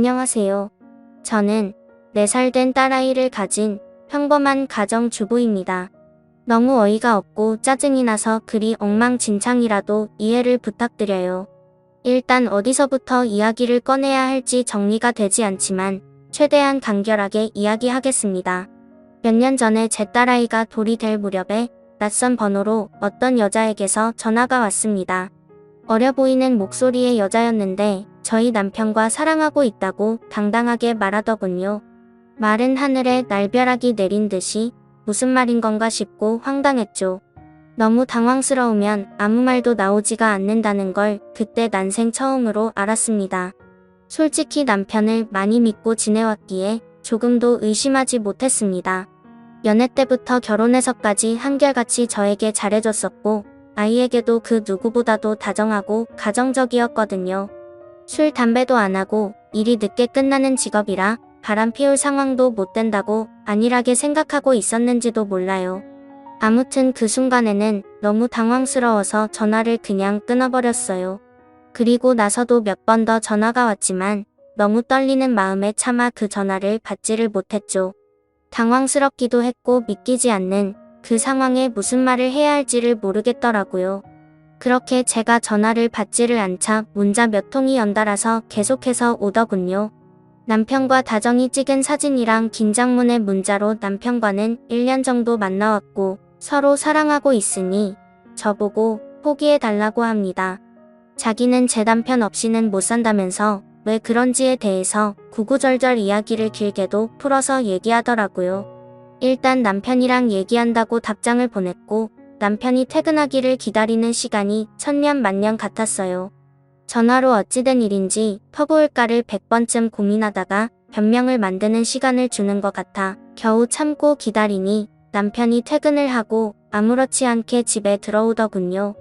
안녕하세요. 저는 4살 된 딸아이를 가진 평범한 가정주부입니다. 너무 어이가 없고 짜증이 나서 글이 엉망진창이라도 이해를 부탁드려요. 일단 어디서부터 이야기를 꺼내야 할지 정리가 되지 않지만 최대한 간결하게 이야기하겠습니다. 몇 년 전에 제 딸아이가 돌이 될 무렵에 낯선 번호로 어떤 여자에게서 전화가 왔습니다. 어려 보이는 목소리의 여자였는데 저희 남편과 사랑하고 있다고 당당하게 말하더군요. 말은 하늘에 날벼락이 내린 듯이 무슨 말인 건가 싶고 황당했죠. 너무 당황스러우면 아무 말도 나오지가 않는다는 걸 그때 난생 처음으로 알았습니다. 솔직히 남편을 많이 믿고 지내왔기에 조금도 의심하지 못했습니다. 연애 때부터 결혼해서까지 한결같이 저에게 잘해줬었고 아이에게도 그 누구보다도 다정하고 가정적이었거든요. 술, 담배도 안 하고 일이 늦게 끝나는 직업이라 바람 피울 상황도 못 된다고 안일하게 생각하고 있었는지도 몰라요. 아무튼 그 순간에는 너무 당황스러워서 전화를 그냥 끊어버렸어요. 그리고 나서도 몇 번 더 전화가 왔지만 너무 떨리는 마음에 차마 그 전화를 받지를 못했죠. 당황스럽기도 했고 믿기지 않는 그 상황에 무슨 말을 해야 할지를 모르겠더라고요. 그렇게 제가 전화를 받지를 않자 문자 몇 통이 연달아서 계속해서 오더군요. 남편과 다정히 찍은 사진이랑 긴장문의 문자로 남편과는 1년 정도 만나왔고 서로 사랑하고 있으니 저보고 포기해달라고 합니다. 자기는 제 남편 없이는 못 산다면서 왜 그런지에 대해서 구구절절 이야기를 길게도 풀어서 얘기하더라고요. 일단 남편이랑 얘기한다고 답장을 보냈고 남편이 퇴근하기를 기다리는 시간이 천년만년 같았어요. 전화로 어찌된 일인지 퍼부을까를 100번쯤 고민하다가 변명을 만드는 시간을 주는 것 같아 겨우 참고 기다리니 남편이 퇴근을 하고 아무렇지 않게 집에 들어오더군요.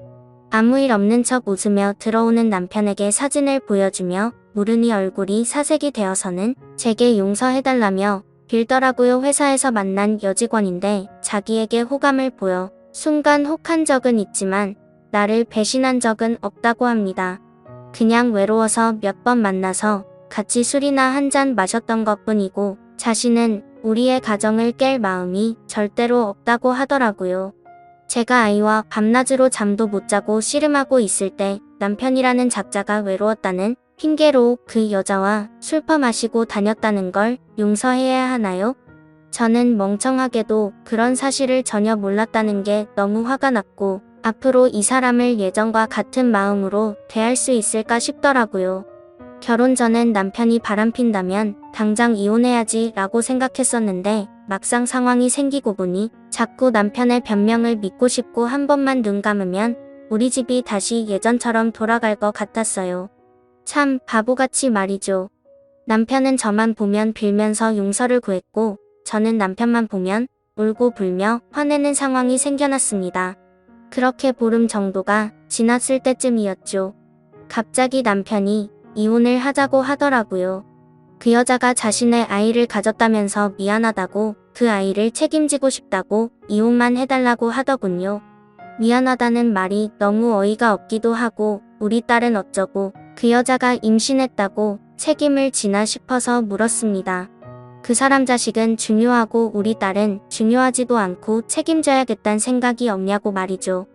아무 일 없는 척 웃으며 들어오는 남편에게 사진을 보여주며 무르니 얼굴이 사색이 되어서는 제게 용서해달라며 빌더라고요. 회사에서 만난 여직원인데 자기에게 호감을 보여 순간 혹한 적은 있지만 나를 배신한 적은 없다고 합니다. 그냥 외로워서 몇 번 만나서 같이 술이나 한 잔 마셨던 것뿐이고 자신은 우리의 가정을 깰 마음이 절대로 없다고 하더라고요. 제가 아이와 밤낮으로 잠도 못 자고 씨름하고 있을 때 남편이라는 작자가 외로웠다는 핑계로 그 여자와 술 퍼마시고 다녔다는 걸 용서해야 하나요? 저는 멍청하게도 그런 사실을 전혀 몰랐다는 게 너무 화가 났고 앞으로 이 사람을 예전과 같은 마음으로 대할 수 있을까 싶더라고요. 결혼 전엔 남편이 바람핀다면 당장 이혼해야지 라고 생각했었는데 막상 상황이 생기고 보니 자꾸 남편의 변명을 믿고 싶고 한 번만 눈 감으면 우리 집이 다시 예전처럼 돌아갈 것 같았어요. 참 바보같이 말이죠. 남편은 저만 보면 빌면서 용서를 구했고 저는 남편만 보면 울고 불며 화내는 상황이 생겨났습니다. 그렇게 보름 정도가 지났을 때쯤이었죠. 갑자기 남편이 이혼을 하자고 하더라고요. 그 여자가 자신의 아이를 가졌다면서 미안하다고 그 아이를 책임지고 싶다고 이혼만 해달라고 하더군요. 미안하다는 말이 너무 어이가 없기도 하고 우리 딸은 어쩌고 그 여자가 임신했다고 책임을 지나 싶어서 물었습니다. 그 사람 자식은 중요하고 우리 딸은 중요하지도 않고 책임져야겠다는 생각이 없냐고 말이죠.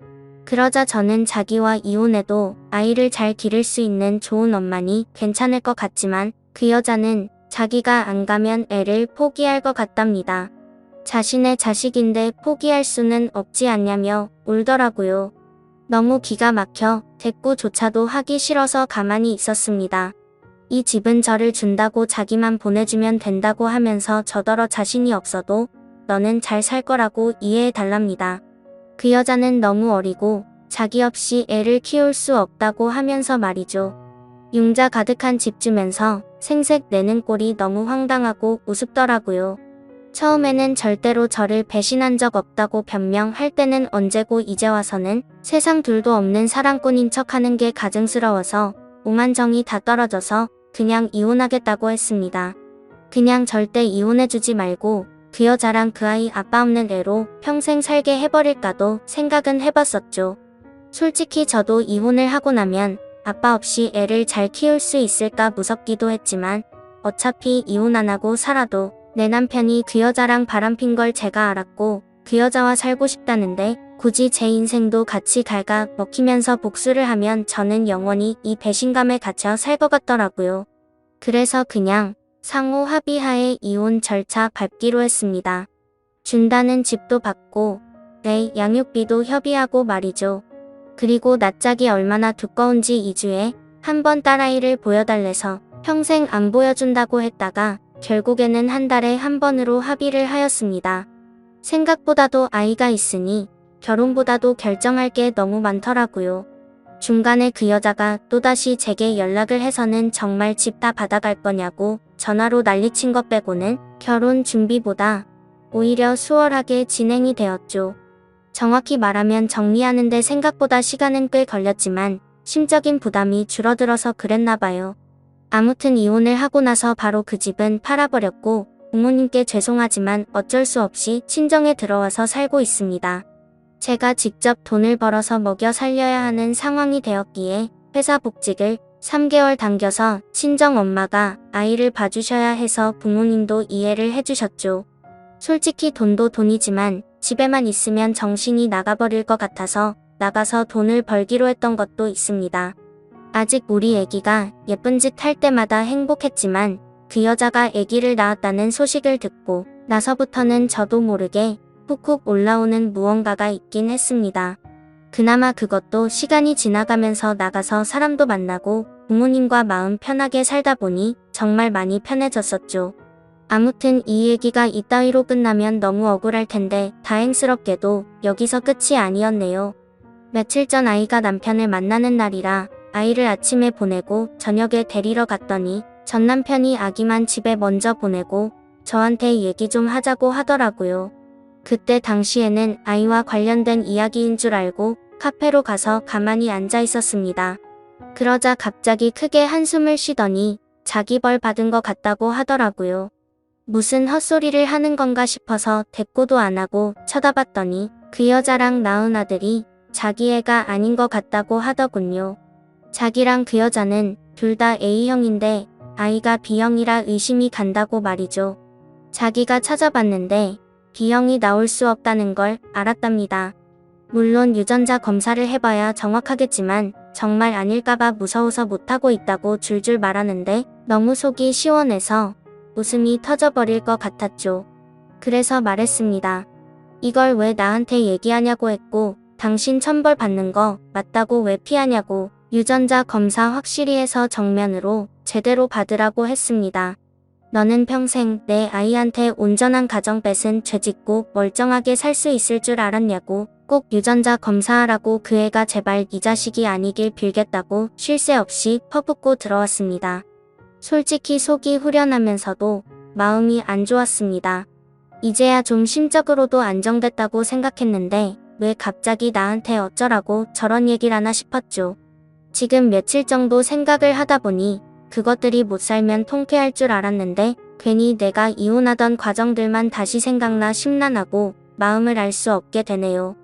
그러자 저는 자기와 이혼해도 아이를 잘 기를 수 있는 좋은 엄마니 괜찮을 것 같지만 그 여자는 자기가 안 가면 애를 포기할 것 같답니다. 자신의 자식인데 포기할 수는 없지 않냐며 울더라고요. 너무 기가 막혀 대꾸조차도 하기 싫어서 가만히 있었습니다. 이 집은 저를 준다고 자기만 보내주면 된다고 하면서 저더러 자신이 없어도 너는 잘 살 거라고 이해해달랍니다. 그 여자는 너무 어리고 자기 없이 애를 키울 수 없다고 하면서 말이죠. 융자 가득한 집 주면서 생색 내는 꼴이 너무 황당하고 우습더라고요. 처음에는 절대로 저를 배신한 적 없다고 변명할 때는 언제고 이제 와서는 세상 둘도 없는 사랑꾼인 척하는 게 가증스러워서 오만정이 다 떨어져서 그냥 이혼하겠다고 했습니다. 그냥 절대 이혼해주지 말고 그 여자랑 그 아이 아빠 없는 애로 평생 살게 해버릴까도 생각은 해봤었죠. 솔직히 저도 이혼을 하고 나면 아빠 없이 애를 잘 키울 수 있을까 무섭기도 했지만 어차피 이혼 안 하고 살아도 내 남편이 그 여자랑 바람핀 걸 제가 알았고 그 여자와 살고 싶다는데 굳이 제 인생도 같이 갉아 먹히면서 복수를 하면 저는 영원히 이 배신감에 갇혀 살 것 같더라고요. 그래서 그냥 상호 합의하에 이혼 절차 밟기로 했습니다. 준다는 집도 받고 내 양육비도 협의하고 말이죠. 그리고 낯짝이 얼마나 두꺼운지 2주에 한 번 딸아이를 보여달래서 평생 안 보여준다고 했다가 결국에는 한 달에 한 번으로 합의를 하였습니다. 생각보다도 아이가 있으니 결혼보다도 결정할 게 너무 많더라고요. 중간에 그 여자가 또다시 제게 연락을 해서는 정말 집 다 받아갈 거냐고 전화로 난리친 것 빼고는 결혼 준비보다 오히려 수월하게 진행이 되었죠. 정확히 말하면 정리하는데 생각보다 시간은 꽤 걸렸지만 심적인 부담이 줄어들어서 그랬나 봐요. 아무튼 이혼을 하고 나서 바로 그 집은 팔아버렸고 부모님께 죄송하지만 어쩔 수 없이 친정에 들어와서 살고 있습니다. 제가 직접 돈을 벌어서 먹여 살려야 하는 상황이 되었기에 회사 복직을 3개월 당겨서 친정 엄마가 아이를 봐주셔야 해서 부모님도 이해를 해주셨죠. 솔직히 돈도 돈이지만 집에만 있으면 정신이 나가버릴 것 같아서 나가서 돈을 벌기로 했던 것도 있습니다. 아직 우리 애기가 예쁜 짓 할 때마다 행복했지만 그 여자가 애기를 낳았다는 소식을 듣고 나서부터는 저도 모르게 훅훅 올라오는 무언가가 있긴 했습니다. 그나마 그것도 시간이 지나가면서 나가서 사람도 만나고 부모님과 마음 편하게 살다 보니 정말 많이 편해졌었죠. 아무튼 이 얘기가 이따위로 끝나면 너무 억울할 텐데 다행스럽게도 여기서 끝이 아니었네요. 며칠 전 아이가 남편을 만나는 날이라 아이를 아침에 보내고 저녁에 데리러 갔더니 전 남편이 아기만 집에 먼저 보내고 저한테 얘기 좀 하자고 하더라고요. 그때 당시에는 아이와 관련된 이야기인 줄 알고 카페로 가서 가만히 앉아 있었습니다. 그러자 갑자기 크게 한숨을 쉬더니 자기 벌 받은 것 같다고 하더라고요. 무슨 헛소리를 하는 건가 싶어서 대꾸도 안 하고 쳐다봤더니 그 여자랑 낳은 아들이 자기 애가 아닌 것 같다고 하더군요. 자기랑 그 여자는 둘 다 A형인데 아이가 B형이라 의심이 간다고 말이죠. 자기가 찾아봤는데 B형이 나올 수 없다는 걸 알았답니다. 물론 유전자 검사를 해봐야 정확하겠지만 정말 아닐까봐 무서워서 못하고 있다고 줄줄 말하는데 너무 속이 시원해서 웃음이 터져버릴 것 같았죠. 그래서 말했습니다. 이걸 왜 나한테 얘기하냐고 했고 당신 천벌 받는 거 맞다고 왜 피하냐고 유전자 검사 확실히 해서 정면으로 제대로 받으라고 했습니다. 너는 평생 내 아이한테 온전한 가정 뺏은 죄짓고 멀쩡하게 살 수 있을 줄 알았냐고 꼭 유전자 검사하라고 그 애가 제발 이 자식이 아니길 빌겠다고 쉴 새 없이 퍼붓고 들어왔습니다. 솔직히 속이 후련하면서도 마음이 안 좋았습니다. 이제야 좀 심적으로도 안정됐다고 생각했는데 왜 갑자기 나한테 어쩌라고 저런 얘기를 하나 싶었죠. 지금 며칠 정도 생각을 하다 보니 그것들이 못 살면 통쾌할 줄 알았는데 괜히 내가 이혼하던 과정들만 다시 생각나 심란하고 마음을 알 수 없게 되네요.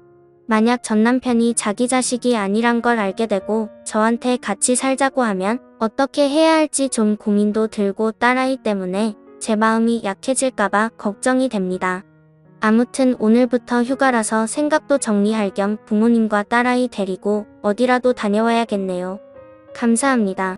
만약 전 남편이 자기 자식이 아니란 걸 알게 되고 저한테 같이 살자고 하면 어떻게 해야 할지 좀 고민도 들고 딸아이 때문에 제 마음이 약해질까봐 걱정이 됩니다. 아무튼 오늘부터 휴가라서 생각도 정리할 겸 부모님과 딸아이 데리고 어디라도 다녀와야겠네요. 감사합니다.